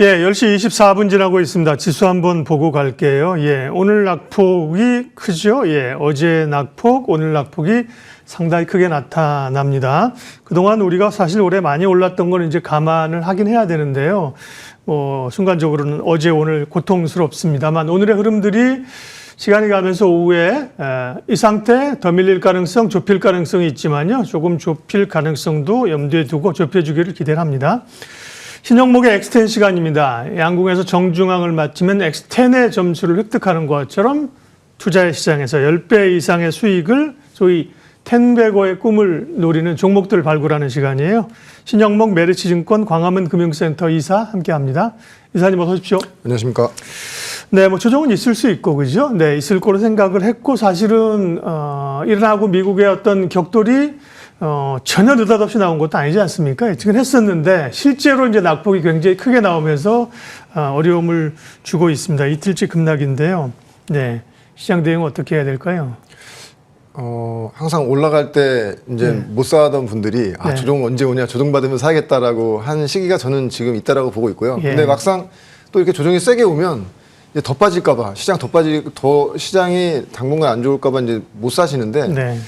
예, 10시 24분 지나고 있습니다. 지수 한번 보고 갈게요. 예, 오늘 낙폭이 크죠? 예, 어제 낙폭, 오늘 낙폭이 상당히 크게 나타납니다. 그동안 우리가 사실 올해 많이 올랐던 건 이제 감안을 하긴 해야 되는데요. 순간적으로는 어제 오늘 고통스럽습니다만 오늘의 흐름들이 시간이 가면서 오후에 이 상태 더 밀릴 가능성, 좁힐 가능성이 있지만요. 조금 좁힐 가능성도 염두에 두고 좁혀주기를 기대합니다. 신영목의 X10 시간입니다. 양궁에서 정중앙을 맞추면 X10의 점수를 획득하는 것처럼 투자의 시장에서 10배 이상의 수익을 소위 10배고의 꿈을 노리는 종목들을 발굴하는 시간이에요. 신영목 메리츠증권 광화문 금융센터 이사 함께합니다. 이사님 어서 오십시오. 안녕하십니까. 네, 조정은 있을 수 있고, 그죠? 네, 있을 거로 생각을 했고, 사실은, 일어나고 미국의 어떤 격돌이, 전혀 느닷없이 나온 것도 아니지 않습니까? 예측은 했었는데, 실제로 이제 낙폭이 굉장히 크게 나오면서, 어려움을 주고 있습니다. 이틀째 급락인데요. 네. 시장 대응 어떻게 해야 될까요? 항상 올라갈 때 이제 못 사던 분들이, 조정 언제 오냐, 조정 받으면 사야겠다라고 한 시기가 저는 지금 있다라고 보고 있고요. 근데 막상 또 이렇게 조정이 세게 오면, 이제 더 빠질까봐 시장이 당분간 안 좋을까봐 이제 못 사시는데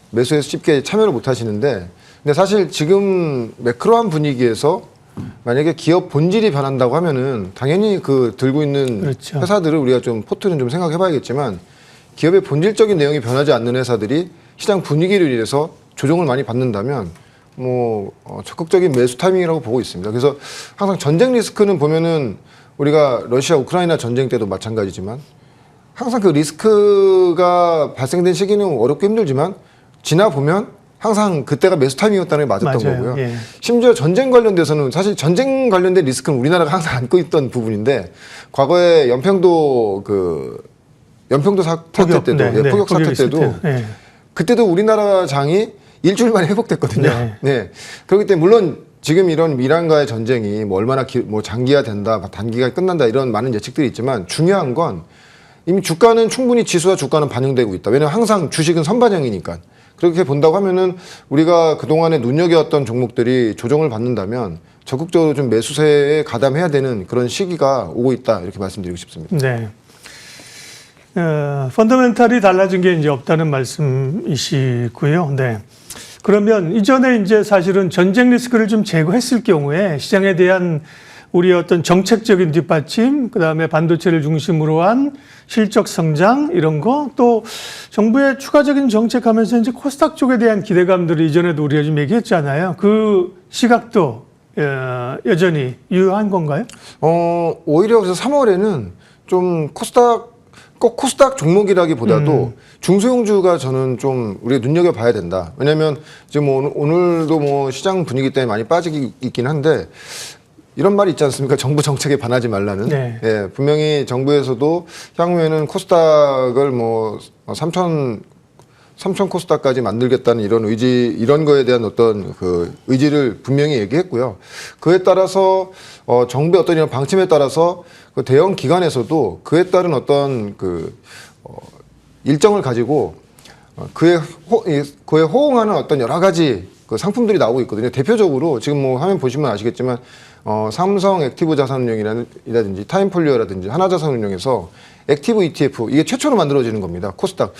매수해서 쉽게 참여를 못 하시는데 근데 사실 지금 매크로한 분위기에서 만약에 기업 본질이 변한다고 하면은 당연히 그 들고 있는 회사들을 우리가 좀 포트는 좀 생각해 봐야겠지만 기업의 본질적인 내용이 변하지 않는 회사들이 시장 분위기를 인해서 조정을 많이 받는다면 적극적인 매수 타이밍이라고 보고 있습니다. 그래서 항상 전쟁 리스크는 보면은 우리가 러시아 우크라이나 전쟁 때도 마찬가지지만 항상 그 리스크가 발생된 시기는 어렵고 힘들지만 지나 보면 항상 그때가 매수 타이밍이었다는 게 맞았던 거고요. 예. 심지어 전쟁 관련돼서는 사실 전쟁 관련된 리스크는 우리나라가 항상 안고 있던 부분인데 과거에 연평도 사태 때도 포격 사태 때도 그때도 우리나라 장이 일주일 만에 회복됐거든요. 네. 그렇기 때문에 물론 지금 이런 이란과의 전쟁이 얼마나 장기화 된다, 단기가 끝난다 이런 많은 예측들이 있지만 중요한 건 이미 주가는 충분히 지수와 주가는 반영되고 있다. 왜냐하면 항상 주식은 선반영이니까. 그렇게 본다고 하면은 우리가 그동안에 눈여겨왔던 종목들이 조정을 받는다면 적극적으로 좀 매수세에 가담해야 되는 그런 시기가 오고 있다. 이렇게 말씀드리고 싶습니다. 네. 펀더멘탈이 달라진 게 이제 없다는 말씀이시고요. 네. 그러면 이전에 이제 사실은 전쟁 리스크를 좀 제거했을 경우에 시장에 대한 우리 어떤 정책적인 뒷받침, 그다음에 반도체를 중심으로 한 실적 성장 이런 거, 또 정부의 추가적인 정책하면서 이제 코스닥 쪽에 대한 기대감들을 이전에도 우리가 좀 얘기했잖아요. 그 시각도 여전히 유효한 건가요? 오히려 그래서 3월에는 좀 꼭 코스닥 종목이라기보다도 중소형주가 저는 좀 우리가 눈여겨봐야 된다. 왜냐하면 지금 오늘도 시장 분위기 때문에 많이 빠지기 있긴 한데 이런 말이 있지 않습니까? 정부 정책에 반하지 말라는. 예, 분명히 정부에서도 향후에는 코스닥을 3천 코스닥까지 만들겠다는 이런 이런 거에 대한 어떤 그 의지를 분명히 얘기했고요. 그에 따라서 정부의 어떤 이런 방침에 따라서 그 대형 기관에서도 그에 따른 어떤 일정을 가지고 그에 호응하는 어떤 여러 가지 그 상품들이 나오고 있거든요. 대표적으로 지금 화면 보시면 아시겠지만 삼성 액티브 자산운용이라든지 타임폴리오라든지 하나자산운용에서 액티브 ETF 이게 최초로 만들어지는 겁니다. 코스닥.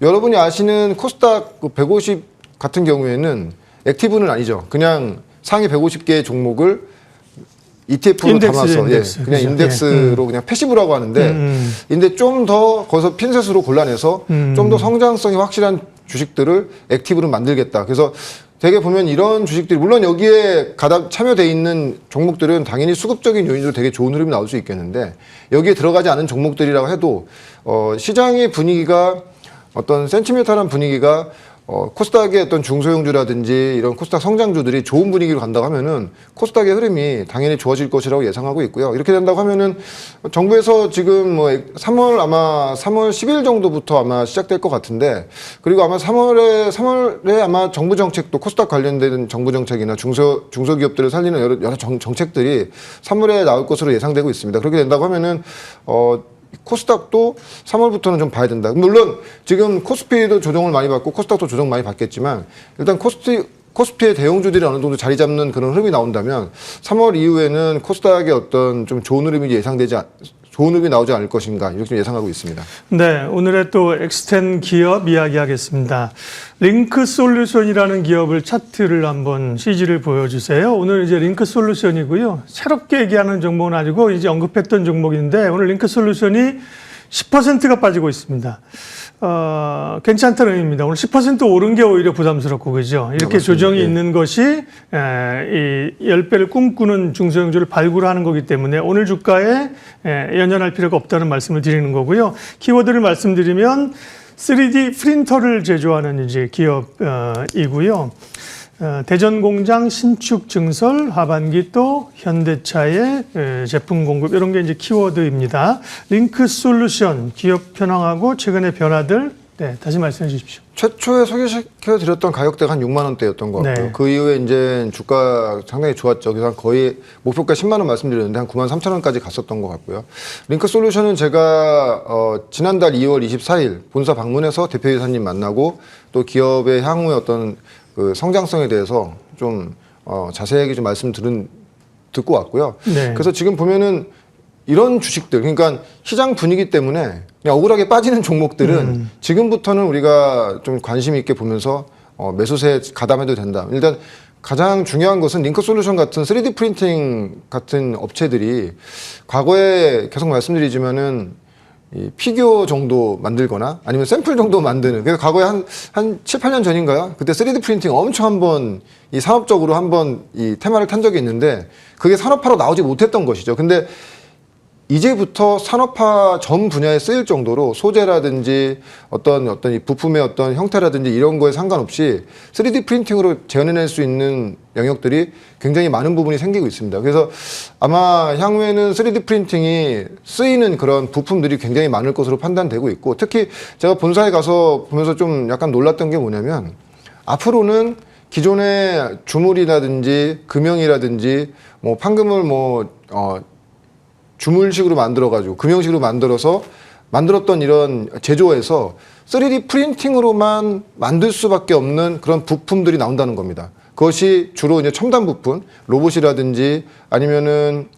여러분이 아시는 코스닥 150 같은 경우에는 액티브는 아니죠. 그냥 상위 150개의 종목을 ETF로 담아서 그냥 인덱스로 그냥 패시브라고 하는데 근데 좀 더 거기서 핀셋으로 골라내서 좀 더 성장성이 확실한 주식들을 액티브로 만들겠다. 그래서 되게 보면 이런 주식들이 물론 여기에 참여돼 있는 종목들은 당연히 수급적인 요인으로 되게 좋은 흐름이 나올 수 있겠는데 여기에 들어가지 않은 종목들이라고 해도 시장의 분위기가 어떤 센티멘탈한 분위기가 코스닥의 어떤 중소형주라든지 이런 코스닥 성장주들이 좋은 분위기로 간다고 하면은 코스닥의 흐름이 당연히 좋아질 것이라고 예상하고 있고요. 이렇게 된다고 하면은 정부에서 지금 3월 10일 정도부터 아마 시작될 것 같은데 그리고 아마 3월에 아마 정부 정책도 코스닥 관련된 정부 정책이나 중소기업들을 살리는 여러 정책들이 3월에 나올 것으로 예상되고 있습니다. 그렇게 된다고 하면은 코스닥도 3월부터는 좀 봐야 된다. 물론 지금 코스피도 조정을 많이 받고 코스닥도 조정 많이 받겠지만 일단 코스피의 대형주들이 어느 정도 자리 잡는 그런 흐름이 나온다면 3월 이후에는 코스닥의 어떤 좀 좋은 흐름이 좋은 흐름이 나오지 않을 것인가 이렇게 좀 예상하고 있습니다. 네, 오늘의 또 엑스텐 기업 이야기하겠습니다. 링크솔루션이라는 기업을 차트를 한번 CG를 보여주세요. 오늘 이제 링크솔루션이고요. 새롭게 얘기하는 종목은 아니고 이제 언급했던 종목인데 오늘 링크솔루션이 10%가 빠지고 있습니다. 괜찮다는 의미입니다. 오늘 10% 오른 게 오히려 부담스럽고 그죠? 이렇게 조정이 있는 것이 이 10배를 꿈꾸는 중소형주를 발굴하는 거기 때문에 오늘 주가에 연연할 필요가 없다는 말씀을 드리는 거고요. 키워드를 말씀드리면 3D 프린터를 제조하는 이제 기업이고요. 대전 공장 신축 증설, 하반기 또 현대차의 제품 공급 이런 게 이제 키워드입니다. 링크 솔루션 기업 현황하고 최근의 변화들 다시 말씀해 주십시오. 최초에 소개시켜 드렸던 가격대가 한 6만 원대였던 것 같고요. 네. 그 이후에 이제 주가 상당히 좋았죠. 그래서 거의 목표가 10만 원 말씀드렸는데 한 9만 3천 원까지 갔었던 것 같고요. 링크 솔루션은 제가 지난달 2월 24일 본사 방문해서 대표이사님 만나고 또 기업의 향후의 어떤 그 성장성에 대해서 좀 자세하게 좀 듣고 왔고요. 네. 그래서 지금 보면은 이런 주식들, 그러니까 시장 분위기 때문에 그냥 억울하게 빠지는 종목들은 지금부터는 우리가 좀 관심 있게 보면서 매수세에 가담해도 된다. 일단 가장 중요한 것은 링크솔루션 같은 3D 프린팅 같은 업체들이 과거에 계속 말씀드리지만은 이 피규어 정도 만들거나 아니면 샘플 정도 만드는, 그래서 과거에 한 7, 8년 전인가요? 그때 3D 프린팅 엄청 한번 이 산업적으로 한번 이 테마를 탄 적이 있는데 그게 산업화로 나오지 못했던 것이죠. 근데 이제부터 산업화 전 분야에 쓰일 정도로 소재라든지 어떤 이 부품의 어떤 형태라든지 이런 거에 상관없이 3D 프린팅으로 재현해낼 수 있는 영역들이 굉장히 많은 부분이 생기고 있습니다. 그래서 아마 향후에는 3D 프린팅이 쓰이는 그런 부품들이 굉장히 많을 것으로 판단되고 있고, 특히 제가 본사에 가서 보면서 좀 약간 놀랐던 게 뭐냐면 앞으로는 기존의 주물이라든지 금형이라든지 뭐 판금을 주물식으로 만들어가지고 금형식으로 만들어서 만들었던 이런 제조에서 3D 프린팅으로만 만들 수밖에 없는 그런 부품들이 나온다는 겁니다. 그것이 주로 이제 첨단 부품, 로봇이라든지 아니면은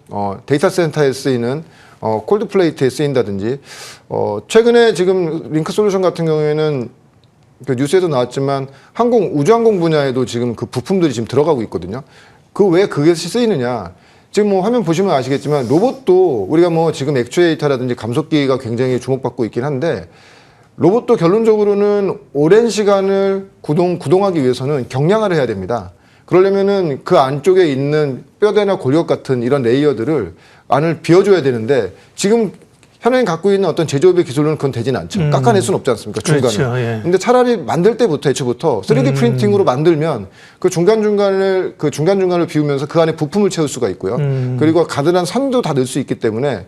데이터 센터에 쓰이는 콜드 플레이트에 쓰인다든지 최근에 지금 링크 솔루션 같은 경우에는 그 뉴스에도 나왔지만 우주항공 분야에도 지금 그 부품들이 지금 들어가고 있거든요. 왜 그게 쓰이느냐? 지금 뭐 화면 보시면 아시겠지만 로봇도 우리가 뭐 지금 액추에이터라든지 감속기가 굉장히 주목받고 있긴 한데 로봇도 결론적으로는 오랜 시간을 구동하기 위해서는 경량화를 해야 됩니다. 그러려면은 그 안쪽에 있는 뼈대나 골격 같은 이런 레이어들을 안을 비워줘야 되는데 지금 현행 갖고 있는 어떤 제조업의 기술로는 그건 되지는 않죠. 깎아낼 수는 없지 않습니까? 중간에. 그렇죠, 예. 근데 차라리 만들 때부터 애초부터 3D 프린팅으로 만들면 그 중간중간을 비우면서 그 안에 부품을 채울 수가 있고요. 그리고 가드란 선도 다 넣을 수 있기 때문에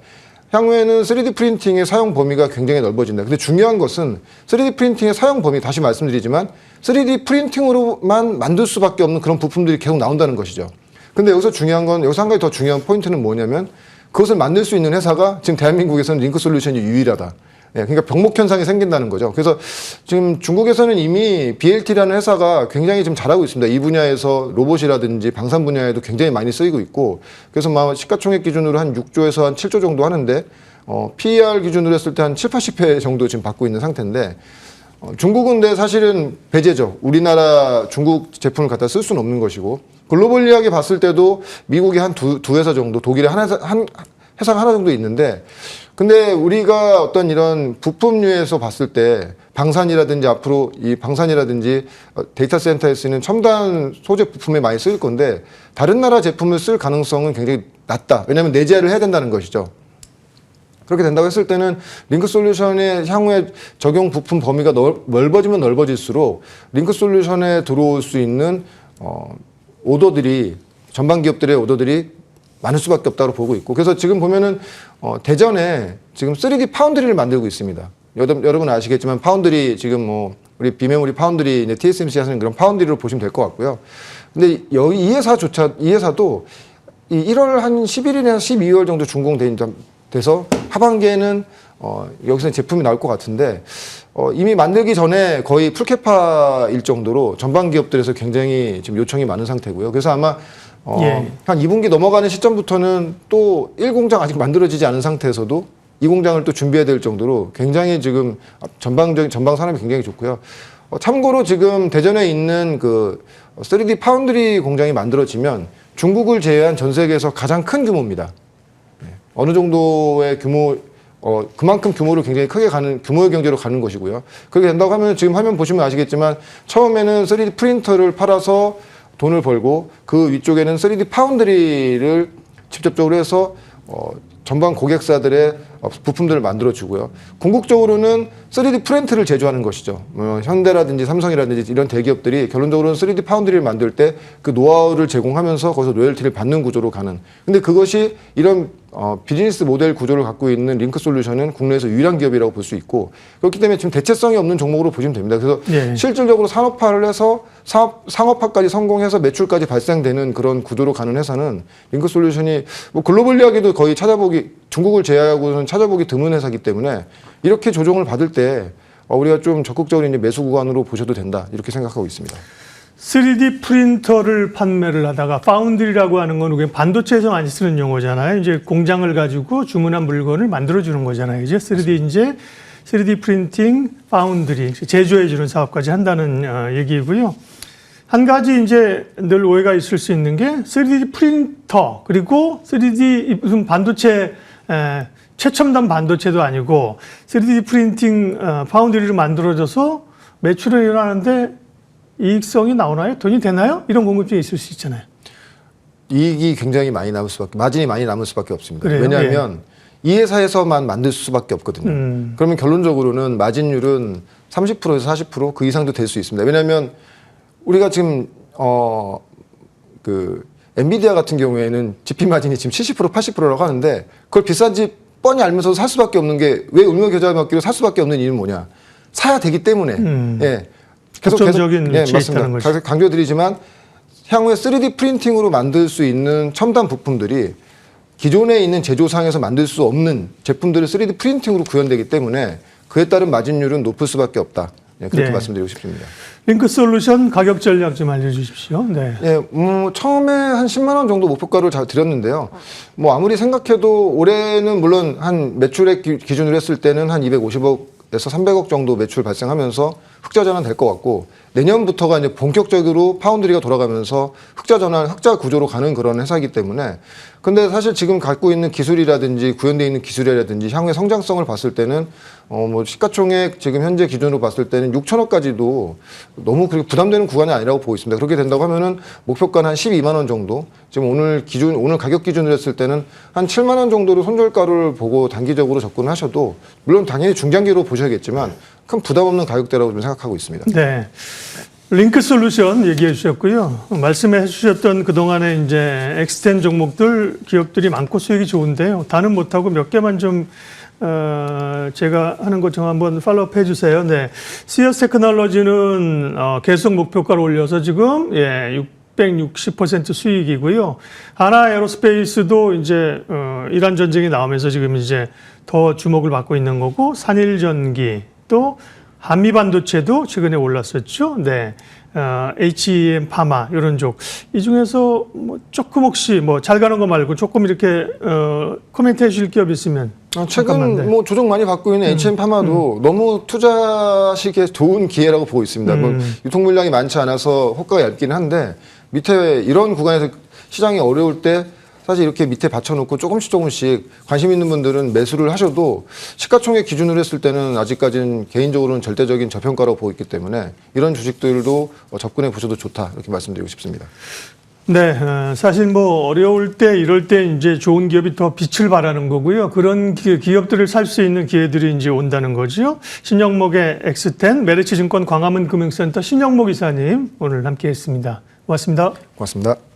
향후에는 3D 프린팅의 사용 범위가 굉장히 넓어진다. 근데 중요한 것은 3D 프린팅의 사용 범위, 다시 말씀드리지만 3D 프린팅으로만 만들 수밖에 없는 그런 부품들이 계속 나온다는 것이죠. 근데 여기서 한 가지 더 중요한 포인트는 뭐냐면 그것을 만들 수 있는 회사가 지금 대한민국에서는 링크 솔루션이 유일하다. 그러니까 병목 현상이 생긴다는 거죠. 그래서 지금 중국에서는 이미 BLT라는 회사가 굉장히 지금 잘하고 있습니다. 이 분야에서 로봇이라든지 방산 분야에도 굉장히 많이 쓰이고 있고, 그래서 시가총액 기준으로 한 6조에서 한 7조 정도 하는데 PER 기준으로 했을 때 한 7, 80회 정도 지금 받고 있는 상태인데 중국은 근데 사실은 배제죠. 우리나라 중국 제품을 갖다 쓸 수는 없는 것이고, 글로벌리하게 봤을 때도 미국이 한 두 회사 정도, 독일에 회사가 하나 정도 있는데, 근데 우리가 어떤 이런 부품류에서 봤을 때 방산이라든지 앞으로 이 방산이라든지 데이터 센터에 쓰이는 첨단 소재 부품에 많이 쓰일 건데 다른 나라 제품을 쓸 가능성은 굉장히 낮다. 왜냐하면 내재를 해야 된다는 것이죠. 그렇게 된다고 했을 때는 링크 솔루션의 향후에 적용 부품 범위가 넓어지면 넓어질수록 링크 솔루션에 들어올 수 있는 오더들이, 전방 기업들의 오더들이 많을 수밖에 없다고 보고 있고, 그래서 지금 보면은 대전에 지금 3D 파운드리를 만들고 있습니다. 여러분 아시겠지만 파운드리 지금 우리 비메모리 파운드리 이제 TSMC 하는 그런 파운드리로 보시면 될 것 같고요. 근데 이 회사도 1월 한 11일에서 12월 정도 준공돼서 하반기에는 여기서 제품이 나올 것 같은데 이미 만들기 전에 거의 풀캐파일 정도로 전방 기업들에서 굉장히 지금 요청이 많은 상태고요. 그래서 아마 한 2분기 넘어가는 시점부터는 또 1공장 아직 만들어지지 않은 상태에서도 2공장을 또 준비해야 될 정도로 굉장히 지금 전방 산업이 굉장히 좋고요. 참고로 지금 대전에 있는 그 3D 파운드리 공장이 만들어지면 중국을 제외한 전 세계에서 가장 큰 규모입니다. 어느 정도의 규모, 그만큼 규모를 굉장히 크게 가는 규모의 경제로 가는 것이고요. 그렇게 된다고 하면 지금 화면 보시면 아시겠지만 처음에는 3D 프린터를 팔아서 돈을 벌고 그 위쪽에는 3D 파운드리를 직접적으로 해서 전방 고객사들의 부품들을 만들어주고요. 궁극적으로는 3D 프린트를 제조하는 것이죠. 현대라든지 삼성이라든지 이런 대기업들이 결론적으로는 3D 파운드리를 만들 때 그 노하우를 제공하면서 거기서 로열티를 받는 구조로 가는. 근데 그것이 이런 비즈니스 모델 구조를 갖고 있는 링크 솔루션은 국내에서 유일한 기업이라고 볼 수 있고 그렇기 때문에 지금 대체성이 없는 종목으로 보시면 됩니다. 그래서 실질적으로 산업화를 해서 상업화까지 성공해서 매출까지 발생되는 그런 구조로 가는 회사는 링크 솔루션이 뭐 글로벌리하게도 거의 중국을 제외하고는 찾아보기 드문 회사이기 때문에 이렇게 조정을 받을 때 우리가 좀 적극적으로 이제 매수 구간으로 보셔도 된다 이렇게 생각하고 있습니다. 3D 프린터를 판매를 하다가 파운드리라고 하는 건 우리 반도체에서 많이 쓰는 용어잖아요. 이제 공장을 가지고 주문한 물건을 만들어 주는 거잖아요. 이제 3D 프린팅, 파운드리 제조해 주는 사업까지 한다는 얘기고요. 한 가지 이제 늘 오해가 있을 수 있는 게 3D 프린터 그리고 3D 무슨 반도체 최첨단 반도체도 아니고 3D 프린팅 파운드리를 만들어져서 매출이 일어나는데 이익성이 나오나요? 돈이 되나요? 이런 궁금증이 있을 수 있잖아요. 이익이 굉장히 많이 남을 수밖에, 마진이 많이 남을 수밖에 없습니다. 그래요? 왜냐하면 이 회사에서만 만들 수밖에 없거든요. 그러면 결론적으로는 마진율은 30%에서 40%그 이상도 될 수 있습니다. 왜냐하면 우리가 지금 그 엔비디아 같은 경우에는 GP 마진이 지금 70% 80%라고 하는데 그걸 비싼지 뻔히 알면서도 살 수밖에 없는 게 왜 음료 계좌 맡기로 살 수밖에 없는 이유는 뭐냐? 사야 되기 때문에. 예. 적인 위치에 있다는 맞습니다. 거죠. 강조드리지만 향후에 3D 프린팅으로 만들 수 있는 첨단 부품들이 기존에 있는 제조상에서 만들 수 없는 제품들을 3D 프린팅으로 구현되기 때문에 그에 따른 마진율은 높을 수밖에 없다. 그렇게 말씀드리고 싶습니다. 링크 솔루션 가격 전략 좀 알려주십시오. 네. 처음에 한 10만 원 정도 목표가를 잘 드렸는데요. 뭐 아무리 생각해도 올해는 물론 한 매출액 기준으로 했을 때는 한 250억에서 300억 정도 매출 발생하면서 흑자 전환 될 것 같고 내년부터가 이제 본격적으로 파운드리가 돌아가면서 흑자 구조로 가는 그런 회사이기 때문에 근데 사실 지금 갖고 있는 기술이라든지 구현되어 있는 기술이라든지 향후의 성장성을 봤을 때는 뭐 시가총액 지금 현재 기준으로 봤을 때는 6천억까지도 너무 그렇게 부담되는 구간이 아니라고 보고 있습니다. 그렇게 된다고 하면은 목표가는 한 12만 원 정도 지금 오늘 가격 기준으로 했을 때는 한 7만 원 정도로 손절가를 보고 단기적으로 접근하셔도 물론 당연히 중장기로 보셔야겠지만 큰 부담 없는 가격대라고 좀 생각하고 있습니다. 네. 링크 솔루션 얘기해 주셨고요. 말씀해 주셨던 그동안에 이제 엑스텐 종목들, 기업들이 많고 수익이 좋은데요. 다는 못하고 몇 개만 좀, 제가 하는 것 좀 한번 팔로우업 해 주세요. 네. 시어스 테크놀로지는 계속 목표가를 올려서 지금, 660% 수익이고요. 하나 에어로스페이스도 이제, 이란 전쟁이 나오면서 지금 이제 더 주목을 받고 있는 거고, 산일전기, 또 한미 반도체도 최근에 올랐었죠. 네. HEM 파마 이런 쪽. 이 중에서 뭐 조금 혹시 뭐 잘 가는 거 말고 조금 이렇게 코멘트 해 주실 기업 있으면. 최근 뭐 조정 많이 받고 있는 HM 파마도 너무 투자하시기에 좋은 기회라고 보고 있습니다. 뭐 유통 물량이 많지 않아서 호가가 얇기는 한데 밑에 이런 구간에서 시장이 어려울 때 사실 이렇게 밑에 받쳐놓고 조금씩 관심 있는 분들은 매수를 하셔도 시가총액 기준으로 했을 때는 아직까지는 개인적으로는 절대적인 저평가라고 보고 있기 때문에 이런 주식들도 접근해 보셔도 좋다 이렇게 말씀드리고 싶습니다. 네, 사실 뭐 어려울 때 이럴 때 이제 좋은 기업이 더 빛을 발하는 거고요. 그런 기업들을 살 수 있는 기회들이 이제 온다는 거죠. 신영목의 엑스텐 메리츠증권 광화문 금융센터 신영목 이사님 오늘 함께했습니다. 고맙습니다. 고맙습니다.